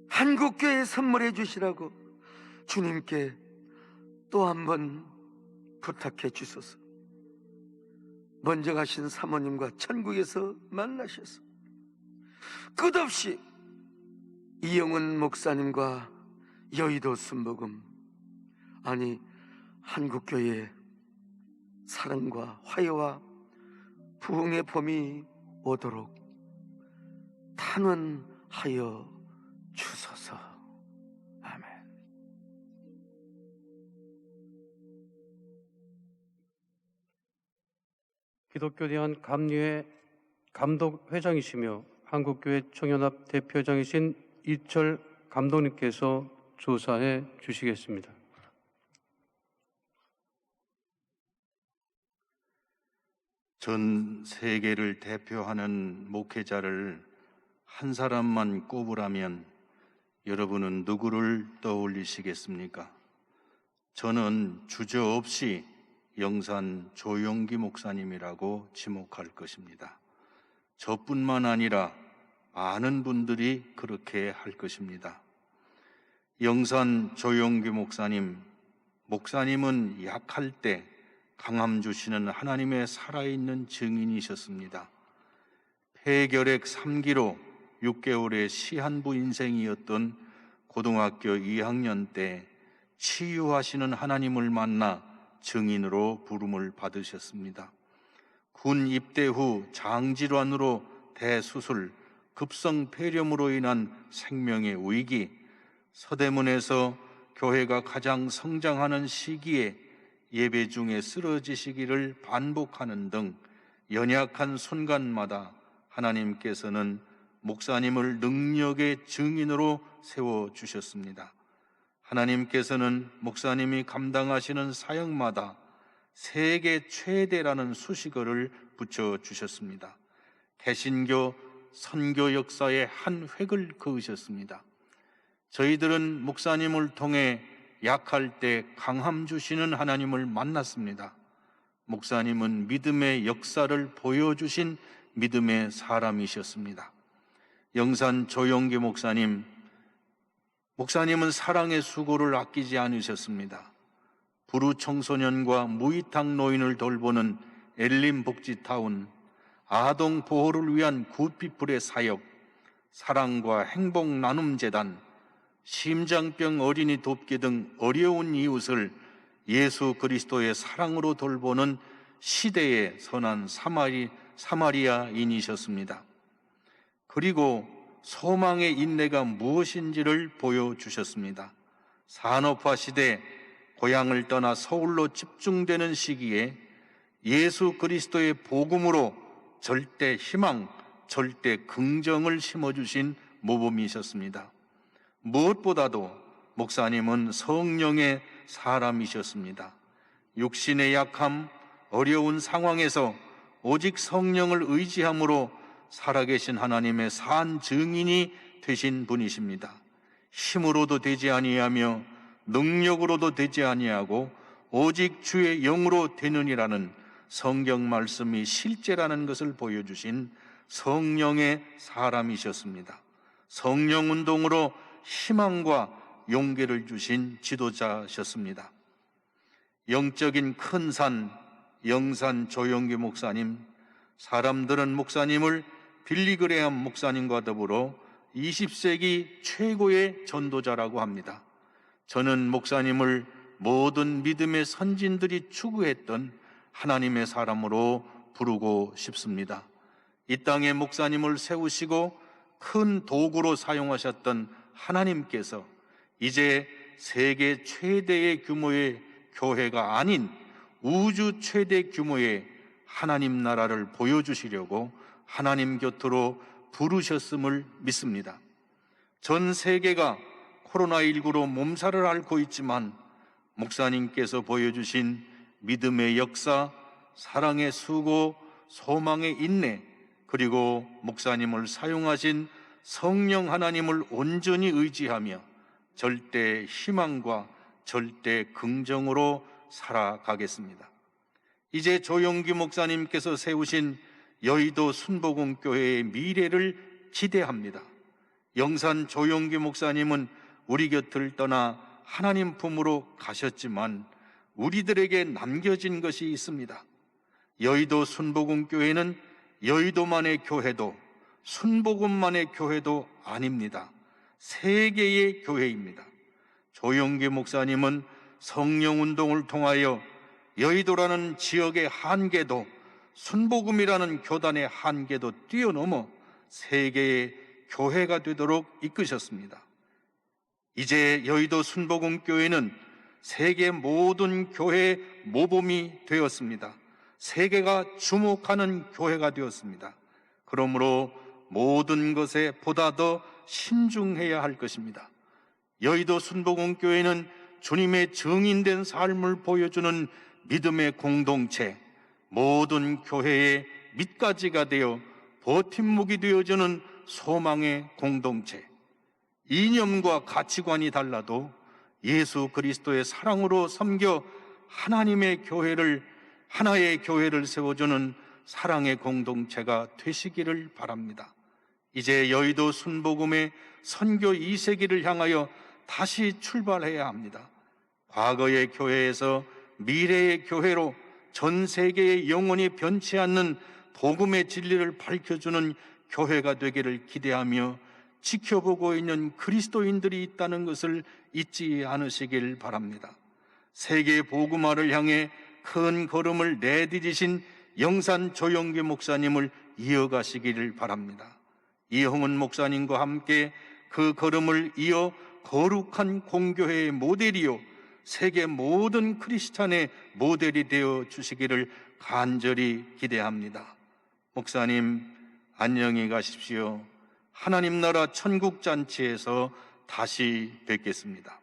한국교회에 선물해 주시라고 주님께 또 한 번 부탁해 주소서. 먼저 가신 사모님과 천국에서 만나셔서 끝없이 이영은 목사님과 여의도 순복음, 아니 한국교회의 사랑과 화해와 부흥의 봄이 오도록 탄원하여 주소서. 아멘. 기독교대한 감리회 감독회장이시며 한국교회 청년합 대표장이신 이철 감독님께서 조사해 주시겠습니다. 전 세계를 대표하는 목회자를 한 사람만 꼽으라면 여러분은 누구를 떠올리시겠습니까? 저는 주저없이 영산 조용기 목사님이라고 지목할 것입니다. 저뿐만 아니라 많은 분들이 그렇게 할 것입니다. 영산 조용기 목사님은 약할 때 강함 주시는 하나님의 살아있는 증인이셨습니다. 폐결핵 3기로 6개월의 시한부 인생이었던 고등학교 2학년 때 치유하시는 하나님을 만나 증인으로 부름을 받으셨습니다. 군 입대 후 장질환으로 대수술, 급성 폐렴으로 인한 생명의 위기, 서대문에서 교회가 가장 성장하는 시기에 예배 중에 쓰러지시기를 반복하는 등 연약한 순간마다 하나님께서는 목사님을 능력의 증인으로 세워주셨습니다. 하나님께서는 목사님이 감당하시는 사역마다 세계 최대라는 수식어를 붙여주셨습니다. 개신교 선교 역사의 한 획을 그으셨습니다. 저희들은 목사님을 통해 약할 때 강함 주시는 하나님을 만났습니다. 목사님은 믿음의 역사를 보여주신 믿음의 사람이셨습니다. 영산 조용기 목사님은 사랑의 수고를 아끼지 않으셨습니다. 부루 청소년과 무이탁 노인을 돌보는 엘림 복지타운, 아동 보호를 위한 굿피플의 사역, 사랑과 행복 나눔 재단, 심장병 어린이 돕기 등 어려운 이웃을 예수 그리스도의 사랑으로 돌보는 시대의 선한 사마리아인이셨습니다. 그리고 소망의 인내가 무엇인지를 보여주셨습니다. 산업화 시대, 고향을 떠나 서울로 집중되는 시기에 예수 그리스도의 복음으로 절대 희망, 절대 긍정을 심어주신 모범이셨습니다. 무엇보다도 목사님은 성령의 사람이셨습니다. 육신의 약함, 어려운 상황에서 오직 성령을 의지함으로 살아계신 하나님의 산 증인이 되신 분이십니다. 힘으로도 되지 아니하며 능력으로도 되지 아니하고 오직 주의 영으로 되느니라는 성경 말씀이 실제라는 것을 보여주신 성령의 사람이셨습니다. 성령 운동으로 희망과 용기를 주신 지도자셨습니다. 영적인 큰 산, 영산 조용기 목사님, 사람들은 목사님을 빌리그레암 목사님과 더불어 20세기 최고의 전도자라고 합니다. 저는 목사님을 모든 믿음의 선진들이 추구했던 하나님의 사람으로 부르고 싶습니다. 이 땅에 목사님을 세우시고 큰 도구로 사용하셨던 하나님께서 이제 세계 최대의 규모의 교회가 아닌 우주 최대 규모의 하나님 나라를 보여주시려고 하나님 곁으로 부르셨음을 믿습니다. 전 세계가 코로나19로 몸살을 앓고 있지만 목사님께서 보여주신 믿음의 역사, 사랑의 수고, 소망의 인내, 그리고 목사님을 사용하신 성령 하나님을 온전히 의지하며 절대 희망과 절대 긍정으로 살아가겠습니다. 이제 조용기 목사님께서 세우신 여의도 순복음교회의 미래를 기대합니다. 영산 조용기 목사님은 우리 곁을 떠나 하나님 품으로 가셨지만 우리들에게 남겨진 것이 있습니다. 여의도 순복음교회는 여의도만의 교회도 순복음만의 교회도 아닙니다. 세계의 교회입니다. 조용기 목사님은 성령운동을 통하여 여의도라는 지역의 한계도 순복음이라는 교단의 한계도 뛰어넘어 세계의 교회가 되도록 이끄셨습니다. 이제 여의도 순복음교회는 세계 모든 교회의 모범이 되었습니다. 세계가 주목하는 교회가 되었습니다. 그러므로 모든 것에 보다 더 신중해야 할 것입니다. 여의도 순복음교회는 주님의 증인된 삶을 보여주는 믿음의 공동체, 모든 교회의 밑가지가 되어 버팀목이 되어주는 소망의 공동체, 이념과 가치관이 달라도 예수 그리스도의 사랑으로 섬겨 하나님의 교회를, 하나의 교회를 세워주는 사랑의 공동체가 되시기를 바랍니다. 이제 여의도 순복음의 선교 2세기를 향하여 다시 출발해야 합니다. 과거의 교회에서 미래의 교회로 전 세계의 영원히 변치 않는 복음의 진리를 밝혀주는 교회가 되기를 기대하며 지켜보고 있는 그리스도인들이 있다는 것을 잊지 않으시길 바랍니다. 세계 복음화를 향해 큰 걸음을 내디디신 영산 조용기 목사님을 이어가시기를 바랍니다. 이형은 목사님과 함께 그 걸음을 이어 거룩한 공교회의 모델이요 세계 모든 크리스찬의 모델이 되어 주시기를 간절히 기대합니다. 목사님 안녕히 가십시오. 하나님 나라 천국 잔치에서 다시 뵙겠습니다.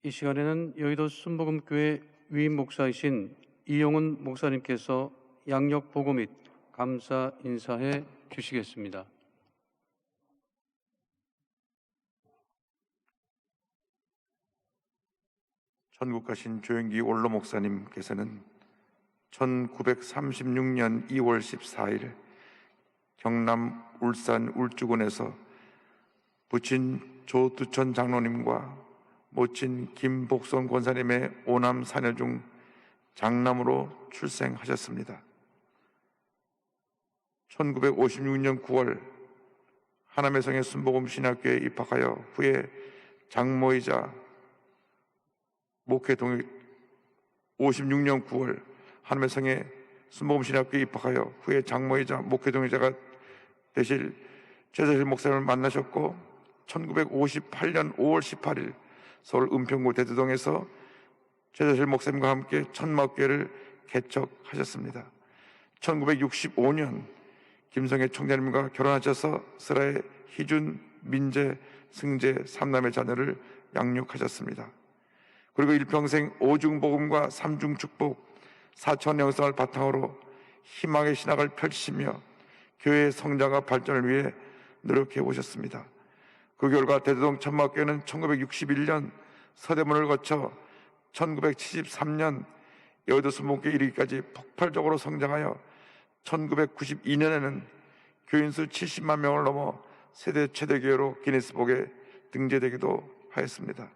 이 시간에는 여의도 순복음교회 위임 목사이신 이용훈 목사님께서 양력 보고 및 감사 인사해 주시겠습니다. 천국 가신 조영기 원로 목사님께서는 1936년 2월 14일 경남 울산 울주군에서 부친 조두천 장로님과 모친 김복선 권사님의 오남 사녀 중 장남으로 출생하셨습니다. 1956년 9월 하남의 성의 순복음 신학교에 입학하여 후에 장모이자 목회 동역 56년 9월 하남의 성의 순복음 신학교에 입학하여 후에 장모이자 목회 동역자가 되실 최재실 목사님을 만나셨고 1958년 5월 18일 서울 은평구 대두동에서 최재실 목사님과 함께 천막교회를 개척하셨습니다. 1965년 김성애 총장님과 결혼하셔서 슬하의 희준, 민재, 승재 3남의 자녀를 양육하셨습니다. 그리고 일평생 오중복음과 삼중축복, 사천 영성을 바탕으로 희망의 신학을 펼치시며 교회의 성장과 발전을 위해 노력해 오셨습니다. 그 결과 대두동 천막교회는 1961년 서대문을 거쳐 1973년 여의도 순복음교회 이르기까지 폭발적으로 성장하여 1992년에는 교인수 70만 명을 넘어 세대 최대 교회로 기네스북에 등재되기도 하였습니다.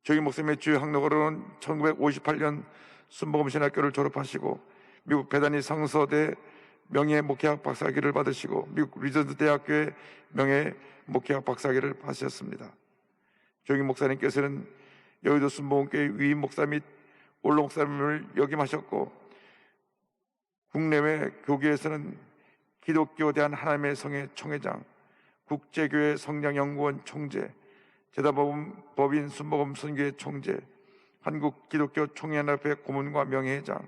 조기 목사님의 주요 학력으로는 1958년 순복음신학교를 졸업하시고 미국 베다니 성서대 명예 목회학 박사학위를 받으시고 미국 리전트 대학교의 명예 목회학 박사학위를 받으셨습니다. 조기 목사님께서는 여의도 순복음교회 위임 목사 및 원로 목사님을 역임하셨고 국내외 교계에서는 기독교 대한 하나님의 성의 총회장, 국제교회 성장연구원 총재, 제다법인 순복음 선교회 총재, 한국 기독교 총연합회 고문과 명예회장,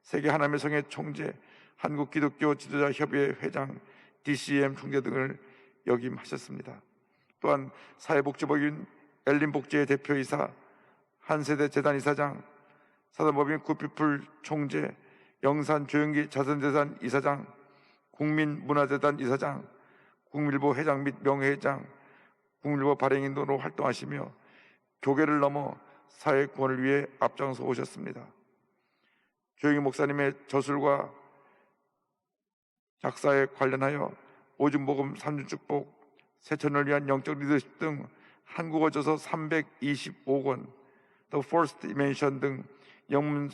세계 하나님의 성의 총재, 한국 기독교 지도자 협의회 회장, DCM 총재 등을 역임하셨습니다. 또한 사회복지법인 엘린복지회 대표이사, 한세대 재단 이사장, 사단법인 굿피플 총재, 영산 조영기 자선재단 이사장, 국민문화재단 이사장, 국민일보 회장 및 명예회장, 국민일보 발행인으로 활동하시며 교계를 넘어 사회 구원을 위해 앞장서 오셨습니다. 조영기 목사님의 저술과 작사에 관련하여 오중복음, 삼중축복, 세천을 위한 영적 리더십 등 한국어 저서 325권, The First Dimension 등 영문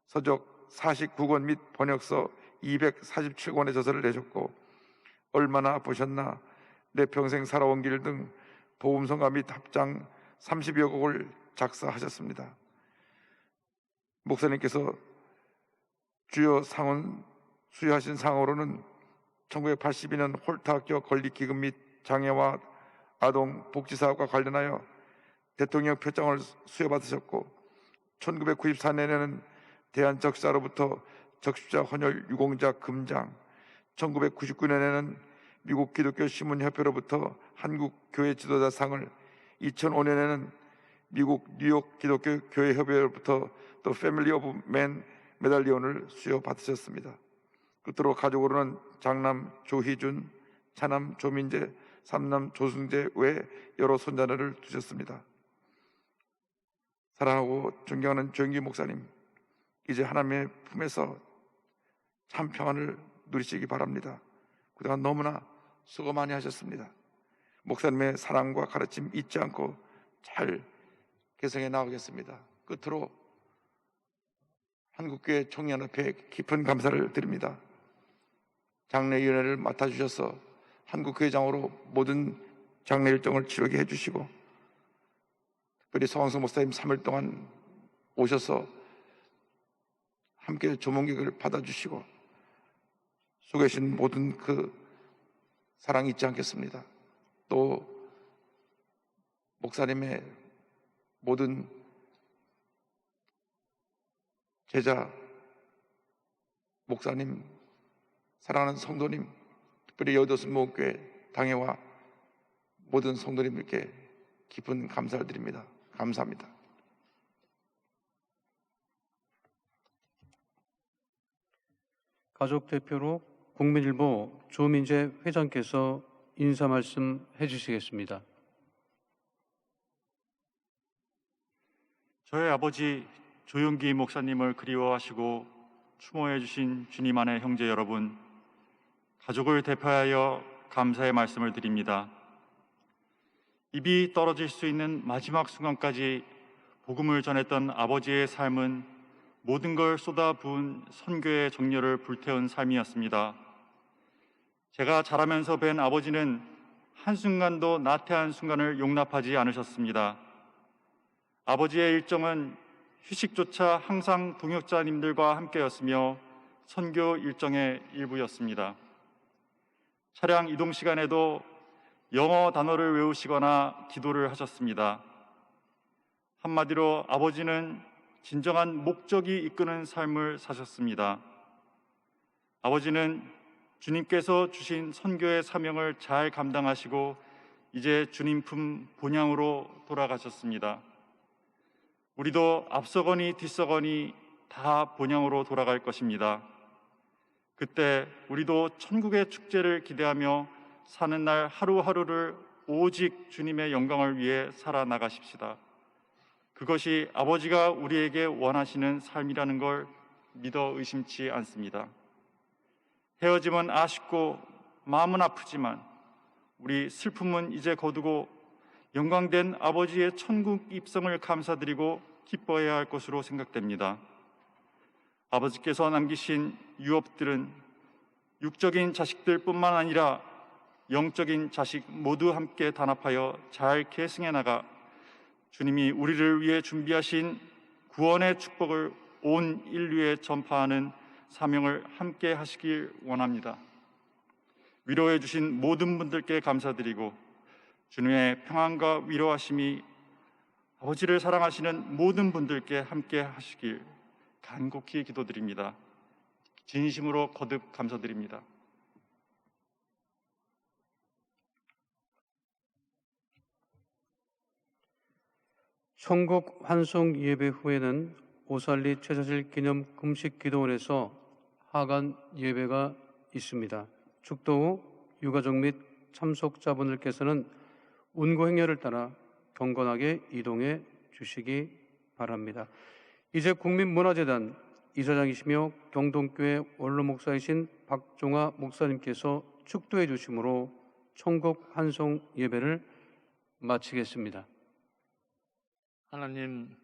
서적 49권 및 번역서 247권의 저서를 내셨고 얼마나 아프셨나, 내 평생 살아온 길 등 복음성가 및 합장 30여 곡을 작사하셨습니다. 목사님께서 주요 상은 수여하신 상으로는 1982년 홀타 합격 건립기금 및 장애와 아동 복지사업과 관련하여 대통령 표창을 수여받으셨고 1994년에는 대한적시자로부터 적십자 헌혈 유공자 금장, 1999년에는 미국 기독교 신문협회로부터 한국 교회 지도자상을, 2005년에는 미국 뉴욕 기독교 교회 협회로부터 또 패밀리 오브 맨 메달리온을 수여받으셨습니다. 끝으로 가족으로는 장남 조희준, 차남 조민재, 삼남 조승재 외 여러 손자녀를 두셨습니다. 사랑하고 존경하는 조영기 목사님, 이제 하나님의 품에서 참 평안을 누리시기 바랍니다. 그동안 너무나 수고 많이 하셨습니다. 목사님의 사랑과 가르침 잊지 않고 잘 개성해 나가겠습니다. 끝으로 한국교회 총연합회에 깊은 감사를 드립니다. 장례위원회를 맡아주셔서 한국교회장으로 모든 장례 일정을 치르게 해주시고 특별히 서광석 목사님 3일 동안 오셔서 함께 조문객을 받아주시고 속 계신 모든 그 사랑 잊지 않겠습니다. 또 목사님의 모든 제자, 목사님, 사랑하는 성도님, 특별히 여의도순복음교회 당회와 모든 성도님들께 깊은 감사를 드립니다. 감사합니다. 가족 대표로 국민일보 조민재 회장께서 인사 말씀 해주시겠습니다. 저의 아버지 조용기 목사님을 그리워하시고 추모해 주신 주님 안의 형제 여러분, 가족을 대표하여 감사의 말씀을 드립니다. 입이 떨어질 수 있는 마지막 순간까지 복음을 전했던 아버지의 삶은 모든 걸 쏟아부은 선교의 정열을 불태운 삶이었습니다. 제가 자라면서 뵌 아버지는 한순간도 나태한 순간을 용납하지 않으셨습니다. 아버지의 일정은 휴식조차 항상 동역자님들과 함께였으며 선교 일정의 일부였습니다. 차량 이동 시간에도 영어 단어를 외우시거나 기도를 하셨습니다. 한마디로 아버지는 진정한 목적이 이끄는 삶을 사셨습니다. 아버지는 주님께서 주신 선교의 사명을 잘 감당하시고 이제 주님 품 본향으로 돌아가셨습니다. 우리도 앞서거니 뒤서거니 다 본향으로 돌아갈 것입니다. 그때 우리도 천국의 축제를 기대하며 사는 날 하루하루를 오직 주님의 영광을 위해 살아나가십시다. 그것이 아버지가 우리에게 원하시는 삶이라는 걸 믿어 의심치 않습니다. 헤어짐은 아쉽고 마음은 아프지만 우리 슬픔은 이제 거두고 영광된 아버지의 천국 입성을 감사드리고 기뻐해야 할 것으로 생각됩니다. 아버지께서 남기신 유업들은 육적인 자식들뿐만 아니라 영적인 자식 모두 함께 단합하여 잘 계승해 나가 주님이 우리를 위해 준비하신 구원의 축복을 온 인류에 전파하는 사명을 함께 하시길 원합니다. 위로해 주신 모든 분들께 감사드리고 주님의 평안과 위로하심이 아버지를 사랑하시는 모든 분들께 함께 하시길 간곡히 기도드립니다. 진심으로 거듭 감사드립니다. 천국 환송 예배 후에는 오살리 최자실 기념 금식 기도원에서 하간 예배가 있습니다. 축도 후 유가족 및 참석자분들께서는 운구 행렬을 따라 경건하게 이동해 주시기 바랍니다. 이제 국민문화재단 이사장이시며 경동교회 원로 목사이신 박종화 목사님께서 축도해 주심으로 천국 환송 예배를 마치겠습니다. 하나님,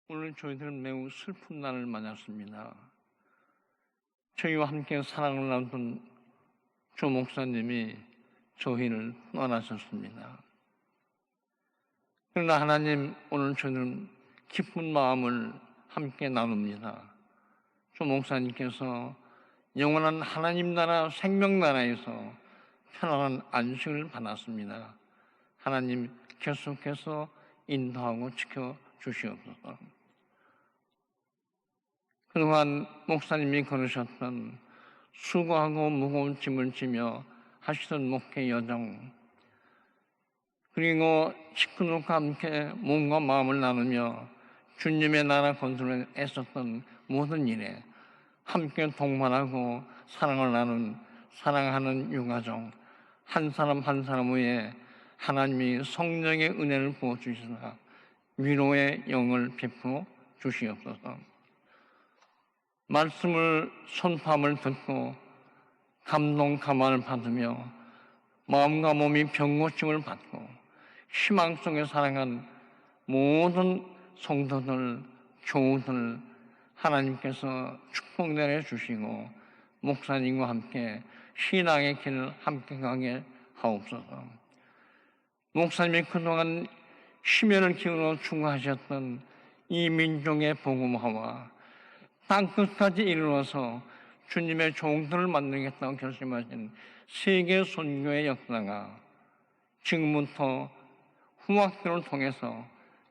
오늘 저희들은 매우 슬픈 날을 맞았습니다. 저희와 함께 사랑을 나누던 조 목사님이 저희를 떠나셨습니다. 그러나 하나님, 오늘 저희는 기쁜 마음을 함께 나눕니다. 조 목사님께서 영원한 하나님 나라 생명 나라에서 편안한 안식을 받았습니다. 하나님 계속해서 인도하고 지켜주시옵소서. 그동안 목사님이 걸으셨던 수고하고 무거운 짐을 지며 하시던 목회 여정, 그리고 식구들과 함께 몸과 마음을 나누며 주님의 나라 건설에 애썼던 모든 일에 함께 동반하고 사랑을 나눈 사랑하는 유가족 한 사람 한 사람 위에 하나님이 성령의 은혜를 부어주시사 위로의 영을 베풀어 주시옵소서. 말씀을 선포함을 듣고 감동 감화를 받으며 마음과 몸이 병고침을 받고 희망 속에 살아간 모든 성도들, 교우들 하나님께서 축복 내려주시고 목사님과 함께 신앙의 길을 함께 가게 하옵소서. 목사님이 그동안 심연을 기울여 충고하셨던 이 민족의 복음화와 땅끝까지 이르러서 주님의 종들을 만들겠다고 결심하신 세계 선교의 역사가 지금부터 후학교를 통해서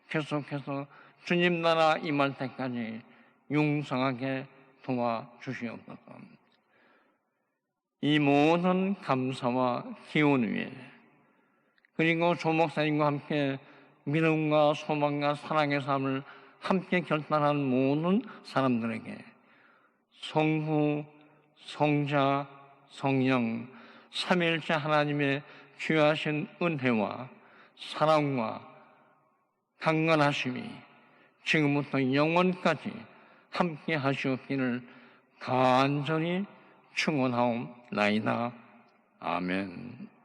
계속해서 주님 나라 임할 때까지 융성하게 도와주시옵소서. 이 모든 감사와 기원 위에 그리고 조 목사님과 함께 믿음과 소망과 사랑의 삶을 함께 결단한 모든 사람들에게 성부, 성자, 성령, 삼위일체 하나님의 귀하신 은혜와 사랑과 강건하심이 지금부터 영원까지 함께 하시옵기를 간절히 축원하옵나이다. 아멘.